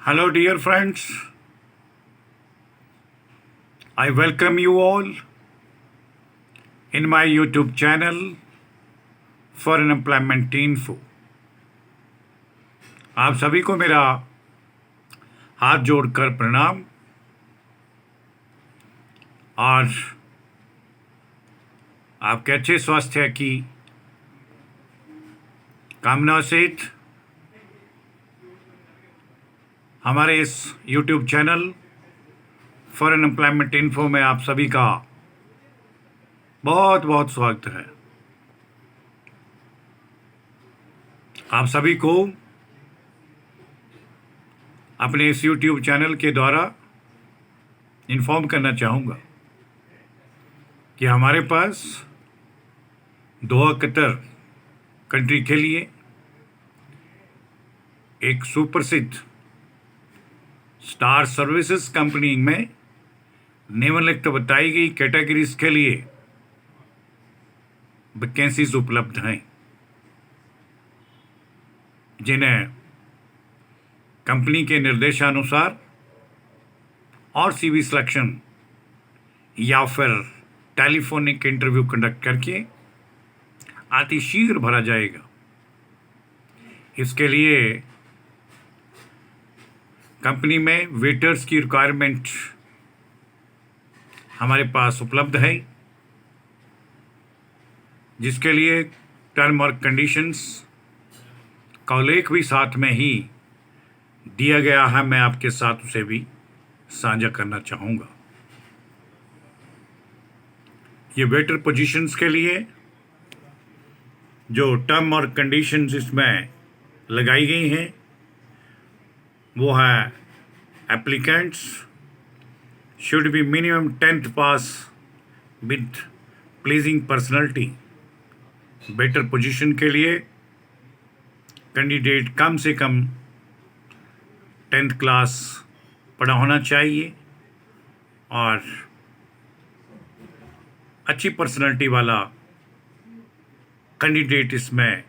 Hello, dear friends. I welcome you all in my YouTube channel for Unemployment Info. आप सभी को मेरा हाथ जोड़कर प्रणाम और आपके अच्छे स्वास्थ्य की कामना सहित हमारे इस YouTube channel for unemployment info में आप सभी का बहुत बहुत स्वागत है। आप सभी को अपने इस YouTube चैनल के द्वारा इन्फॉर्म करना चाहूँगा कि हमारे पास दोहा कतर कंट्री के लिए एक सुप्रसिद्ध स्टार सर्विसेज कंपनी में निम्नलिखित बताई गई कैटेगरीज के लिए वैकेंसीज उपलब्ध हैं, जिन्हें कंपनी के निर्देशानुसार और सीवी सिलेक्शन या फिर टेलीफोनिक इंटरव्यू कंडक्ट करके अतिशीघ्र भरा जाएगा। इसके लिए कंपनी में वेटर्स की रिक्वायरमेंट हमारे पास उपलब्ध है, जिसके लिए टर्म और कंडीशंस का उल्लेख भी साथ में ही दिया गया है। मैं आपके साथ उसे भी साझा करना चाहूँगा। ये वेटर पोजीशंस के लिए जो टर्म और कंडीशंस इसमें लगाई गई हैं वो है applicants should be minimum 10th pass with pleasing personality. Better position के लिए कैंडिडेट कम से कम 10th क्लास पढ़ा होना चाहिए और अच्छी पर्सनैलिटी वाला कैंडिडेट इसमें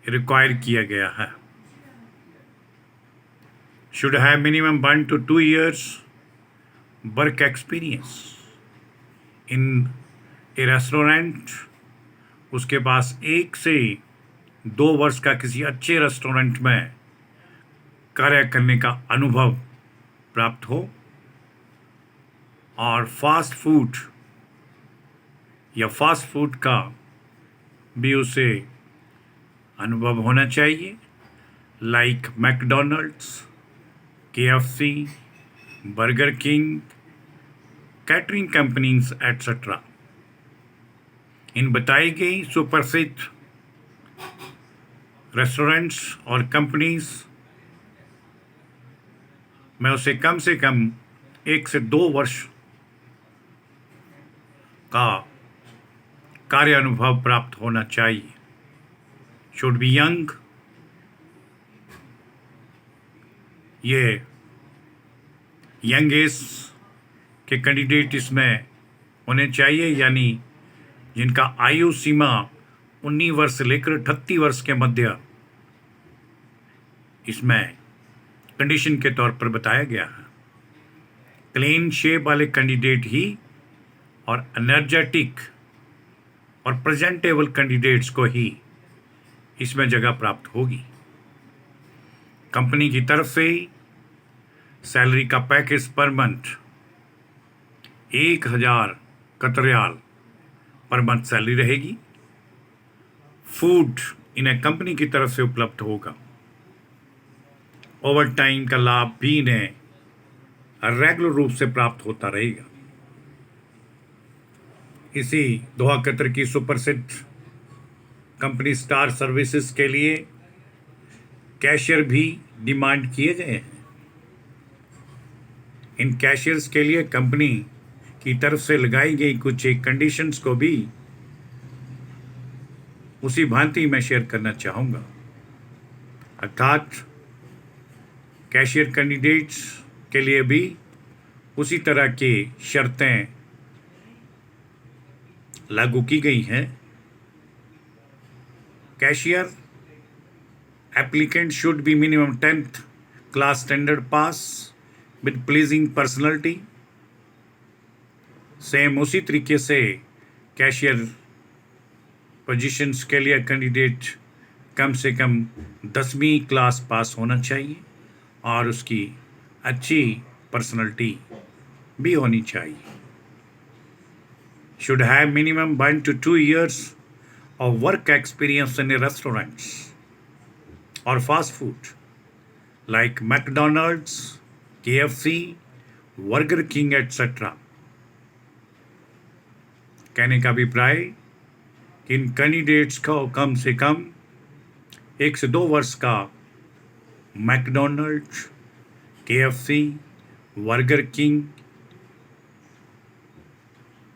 रिक्वायर किया गया है। Should have minimum 1 to 2 years work experience in A restaurant. उसके पास 1 से 2 वर्ष का किसी अच्छे रेस्टोरेंट में कार्य करने का अनुभव प्राप्त हो और फास्ट फूड का भी उसे अनुभव होना चाहिए, like McDonald's, KFC, Burger King, catering companies etcetera. इन बताई गई सुप्रसिद्ध रेस्टोरेंट्स और कंपनीज में उसे कम से कम 1 से 2 वर्ष का कार्य अनुभव प्राप्त होना चाहिए। Should be young. ये यंग एज के कैंडिडेट इसमें होने चाहिए, यानी जिनका आयु सीमा 19 वर्ष से लेकर 38 वर्ष के मध्य इसमें कंडीशन के तौर पर बताया गया है। क्लीन शेप वाले कैंडिडेट ही और एनर्जेटिक और प्रेजेंटेबल कैंडिडेट्स को ही इसमें जगह प्राप्त होगी। कंपनी की तरफ से सैलरी का package per month 1000 Qatar riyal पर मंथ सैलरी रहेगी। फूड इन्हें कंपनी की तरफ से उपलब्ध होगा। ओवर टाइम का लाभ भी इन्हें रेगुलर रूप से प्राप्त होता रहेगा। इसी दोहा कतर की सुप्रसिद्ध कंपनी स्टार सर्विसेज के लिए कैशियर भी डिमांड किए गए हैं। इन कैशियर्स के लिए कंपनी की तरफ से लगाई गई कुछ एक कंडीशंस को भी उसी भांति मैं शेयर करना चाहूँगा। अर्थात कैशियर कैंडिडेट्स के लिए भी उसी तरह की शर्तें लागू की गई हैं। Cashier applicant should be minimum 10th class standard pass with pleasing personality. Same उसी तरीके से कैशियर पोजीशंस के लिए कैंडिडेट कम से कम 10वीं क्लास पास होना चाहिए और उसकी अच्छी पर्सनैलिटी भी होनी चाहिए। Should have minimum 1 to 2 years of work experience in a restaurants or fast food like McDonald's, KFC, Burger King, etc. कहने का अभिप्राय कि इन कैंडिडेट्स को कम से कम 1 से 2 वर्ष का मैकडोनल्ड्स, KFC, बर्गर किंग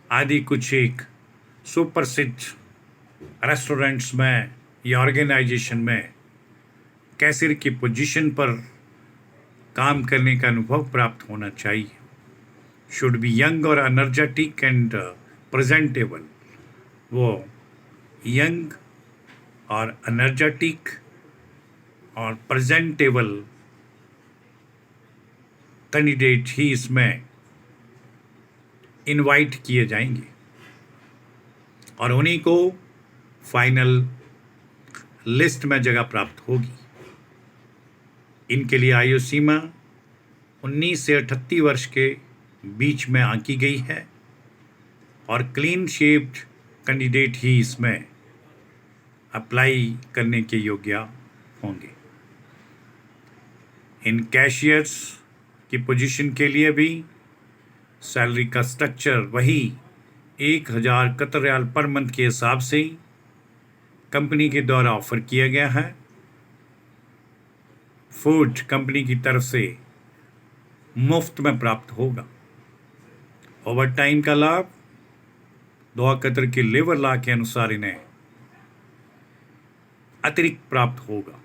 आदि कुछ एक सुप्रसिद्ध रेस्टोरेंट्स में या ऑर्गेनाइजेशन में कैशियर की पोजीशन पर काम करने का अनुभव प्राप्त होना चाहिए। शुड बी यंग और एनर्जेटिक एंड प्रेजेंटेबल। वो यंग और एनर्जेटिक और प्रेजेंटेबल कैंडिडेट ही इसमें इनवाइट किए जाएंगे और उन्हीं को फाइनल लिस्ट में जगह प्राप्त होगी। इनके लिए आयु सीमा 19 से 38 वर्ष के बीच में आंकी गई है और क्लीन शेप्ड कैंडिडेट ही इसमें अप्लाई करने के योग्य होंगे। इन कैशियर्स की पोजीशन के लिए भी सैलरी का स्ट्रक्चर वही 1000 कतर रियाल पर मंथ के हिसाब से कंपनी के द्वारा ऑफर किया गया है। फूड कंपनी की तरफ से मुफ्त में प्राप्त होगा। ओवर टाइम का लाभ 2 कतर के लेबर लॉ के अनुसार इन्हें अतिरिक्त प्राप्त होगा।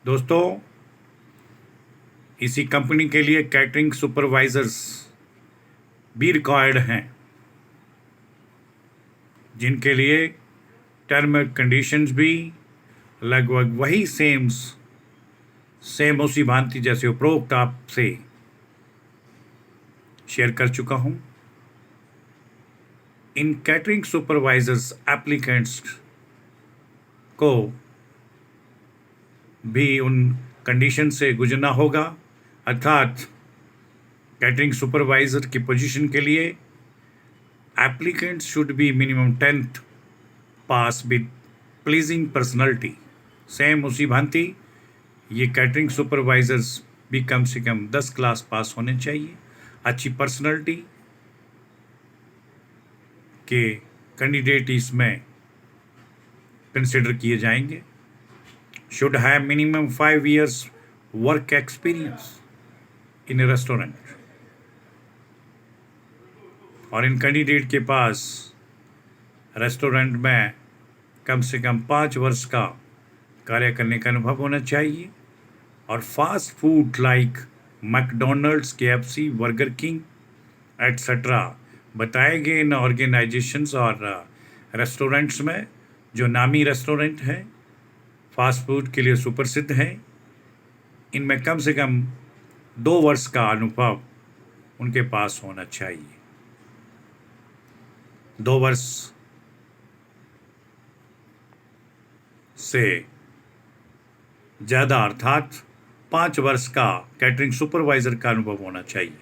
दोस्तों, इसी कंपनी के लिए कैटरिंग सुपरवाइजर्स भी रिक्वायर्ड हैं, जिनके लिए टर्म एंड कंडीशंस भी लगभग वही सेम उसी भांति जैसे उपरोक्त आपसे शेयर कर चुका हूं। इन कैटरिंग सुपरवाइजर्स एप्लीकेंट्स को भी उन कंडीशन से गुजरना होगा, अर्थात कैटरिंग सुपरवाइजर की पोजीशन के लिए applicants should be minimum 10th pass with pleasing personality. Same उसी भांति ये कैटरिंग सुपरवाइजर्स भी कम से कम 10 क्लास पास होने चाहिए। अच्छी पर्सनैलिटी के कैंडिडेट इसमें कंसिडर किए जाएंगे। Should have minimum 5 years work experience in A restaurant और इन कैंडिडेट के पास रेस्टोरेंट में कम से कम 5 वर्ष का कार्य करने का अनुभव होना चाहिए और fast food like McDonald's, KFC, Burger king etcetera बताए गए इन ऑर्गेनाइजेशंस और रेस्टोरेंट्स में जो नामी रेस्टोरेंट हैं, फास्ट फूड के लिए सुप्रसिद्ध हैं, इनमें कम से कम 2 वर्ष का अनुभव उनके पास होना चाहिए। 2 वर्ष से ज़्यादा अर्थात 5 वर्ष का कैटरिंग सुपरवाइजर का अनुभव होना चाहिए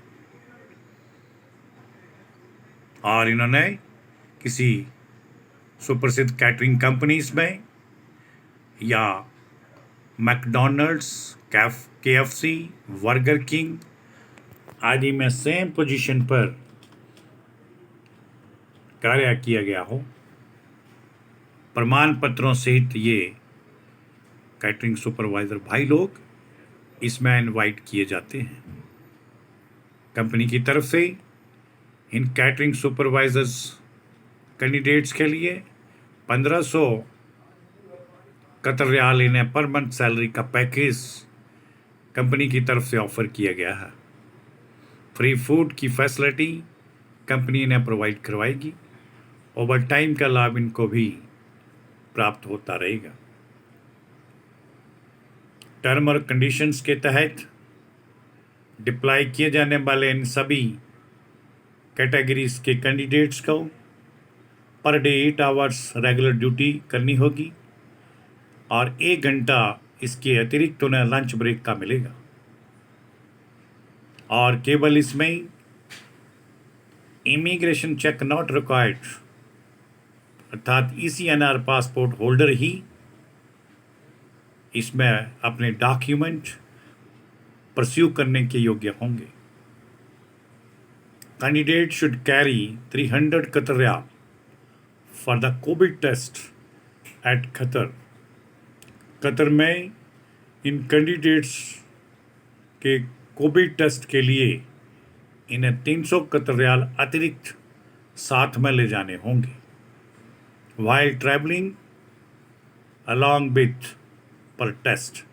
और इन्होंने किसी सुप्रसिद्ध कैटरिंग कंपनीज में या मैकडोनल्ड्स, KFC, बर्गर किंग आदि में सेम पोजीशन पर कार्य किया गया हो। प्रमाण पत्रों सहित ये कैटरिंग सुपरवाइजर भाई लोग इसमें इनवाइट किए जाते हैं। कंपनी की तरफ से इन कैटरिंग सुपरवाइजर्स कैंडिडेट्स के लिए 1500 कतर रियाल इन्हें पर मंथ सैलरी का पैकेज कंपनी की तरफ से ऑफर किया गया है। फ्री फूड की फैसिलिटी कंपनी इन्हें प्रोवाइड करवाएगी। ओवर टाइम का लाभ इनको भी प्राप्त होता रहेगा। टर्म और कंडीशंस के तहत डिप्लॉय किए जाने वाले इन सभी कैटेगरीज के कैंडिडेट्स को per day 8 hours regular duty करनी होगी और 1 घंटा इसके अतिरिक्त उन्हें लंच ब्रेक का मिलेगा। और केवल इसमें इमिग्रेशन चेक नॉट रिक्वायर्ड, अर्थात ECNR पासपोर्ट होल्डर ही इसमें अपने डॉक्यूमेंट परस्यू करने के योग्य होंगे। Candidate should carry 300 Qatar riyal for the covid test at Qatar. Qatar में इन कैंडिडेट्स के कोविड टेस्ट के लिए इन्हें 300 कतर रियाल अतिरिक्त साथ में ले जाने होंगे while traveling along with पर टेस्ट।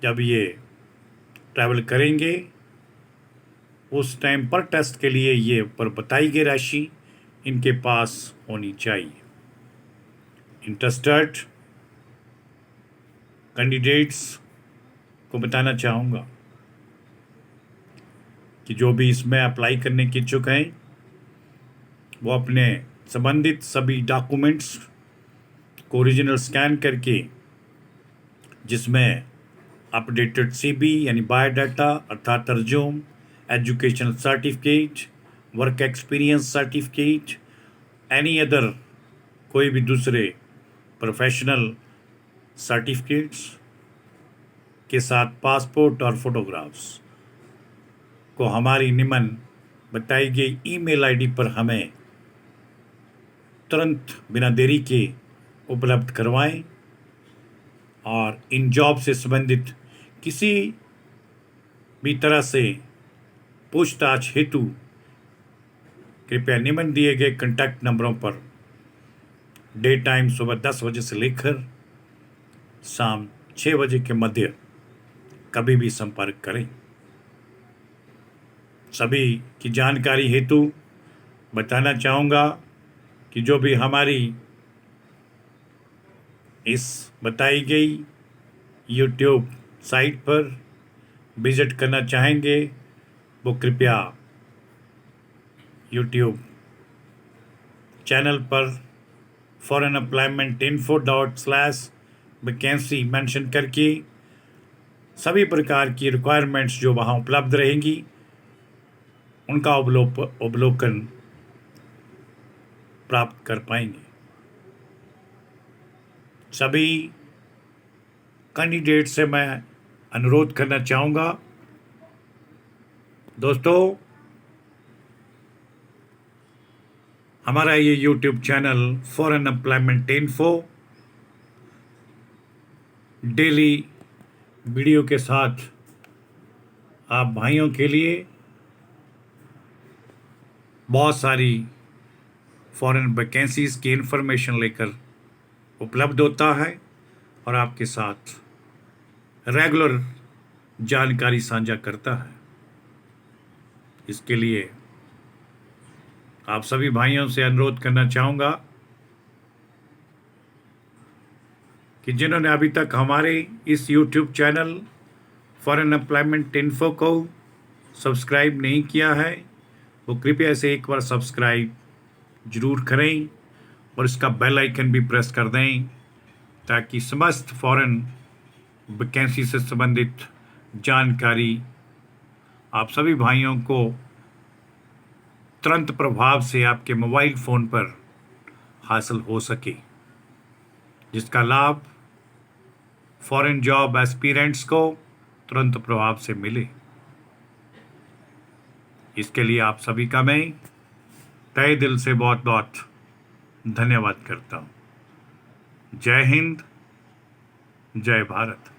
जब ये ट्रैवल करेंगे उस टाइम पर टेस्ट के लिए ये पर बताई गई राशि इनके पास होनी चाहिए। इंटरेस्टेड कैंडिडेट्स को बताना चाहूँगा कि जो भी इसमें अप्लाई करने के इच्छुक हैं वो अपने संबंधित सभी डॉक्यूमेंट्स को ओरिजिनल स्कैन करके, जिसमें अपडेटेड CV यानी बायोडाटा अर्थात तर्जुम, educational certificate, work experience certificate, any other कोई भी दूसरे प्रोफेशनल सर्टिफिकेट्स के साथ पासपोर्ट और फोटोग्राफ्स को हमारी निम्न बताई गई ईमेल आईडी पर हमें तुरंत बिना देरी के उपलब्ध करवाएं और इन जॉब से संबंधित किसी भी तरह से पूछताछ हेतु कृपया निम्न दिए गए कॉन्टैक्ट नंबरों पर डे टाइम सुबह 10 बजे से लेकर शाम 6 बजे के मध्य कभी भी संपर्क करें। सभी की जानकारी हेतु बताना चाहूँगा कि जो भी हमारी इस बताई गई YouTube साइट पर विजिट करना चाहेंगे वो कृपया YouTube चैनल पर foreignemploymentinfo./वैकेंसी मेंशन करके सभी प्रकार की रिक्वायरमेंट्स जो वहाँ उपलब्ध रहेंगी उनका अवलोकन प्राप्त कर पाएंगे। सभी कैंडिडेट से मैं अनुरोध करना चाहूँगा, दोस्तों हमारा ये YouTube channel foreign employment info daily video के साथ आप भाइयों के लिए बहुत सारी फॉरेन वैकेंसीज की इन्फॉर्मेशन लेकर उपलब्ध होता है और आपके साथ रेगुलर जानकारी साझा करता है। इसके लिए आप सभी भाइयों से अनुरोध करना चाहूँगा कि जिन्होंने अभी तक हमारे इस YouTube channel foreign employment info को सब्सक्राइब नहीं किया है वो कृपया इसे एक बार सब्सक्राइब जरूर करें और इसका बेल आइकन भी प्रेस कर दें ताकि समस्त फॉरेन वैकेंसी से संबंधित जानकारी आप सभी भाइयों को तुरंत प्रभाव से आपके मोबाइल फ़ोन पर हासिल हो सके, जिसका लाभ फॉरेन जॉब एस्पिरेंट्स को तुरंत प्रभाव से मिले। इसके लिए आप सभी का मैं तहे दिल से बहुत बहुत धन्यवाद करता हूँ। जय हिंद, जय भारत।